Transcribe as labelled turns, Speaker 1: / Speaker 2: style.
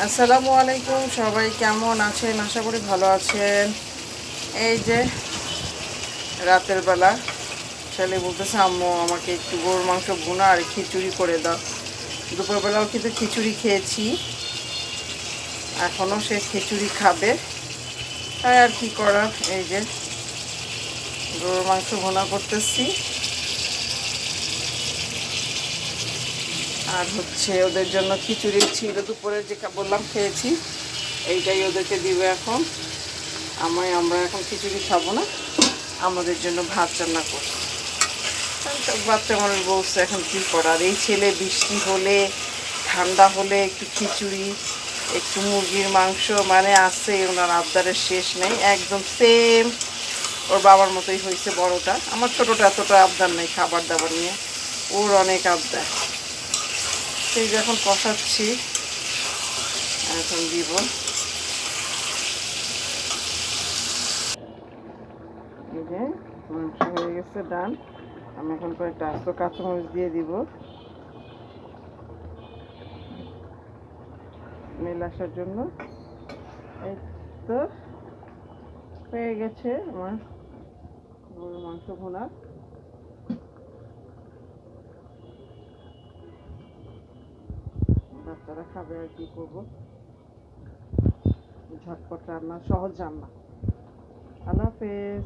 Speaker 1: আসসালামু আলাইকুম, সবাই কেমন আছেন? আশা করি ভালো আছেন। এই যে রাতের বেলা ছেলে বলতেছে, আম্মু আমাকে একটু গরুর মাংস ভুনা আর খিচুড়ি করে দাও। দুপুরবেলাও কিন্তু খিচুড়ি খেয়েছি, এখনও সে খিচুড়ি খাবে। তাই আর কি করার, এই যে গরুর মাংস ভুনা করতেছি। আর হচ্ছে ওদের জন্য খিচুড়ি ছিল দুপুরে, যে বললাম খেয়েছি, এইটাই ওদেরকে দিবে এখন। আমরা এখন খিচুড়ি খাবো না, আমাদের জন্য ভাত রান্না করছি। বাচ্চা মানুষ বলছে, এখন কী করার। এই ছেলে বৃষ্টি হলে ঠান্ডা হলে একটু খিচুড়ি, একটু মুরগির মাংস, মানে আছে ওনার আবদারের শেষ নেই। একদম সেম ওর বাবার মতোই হয়েছে বড়টা। আমার ছোটোটা এতটা আবদার নেই খাবার দাবার নিয়ে, ওর অনেক আবদার। সেই যে এখন কষাচ্ছি, এখন দিব। এই যে মাংস হয়ে গেছে, ডান। আমি এখন কয়েকটা আস্ত কাঁচামরিচ দিয়ে দিব, স্মেল আসার জন্য। এই তো হয়ে গেছে আমার গরুর মাংস ভুনা। বাচ্চারা খাবে, আর কি করবো, ঝটপট রান্না, সহজ রান্না। আল্লাহ হাফেজ।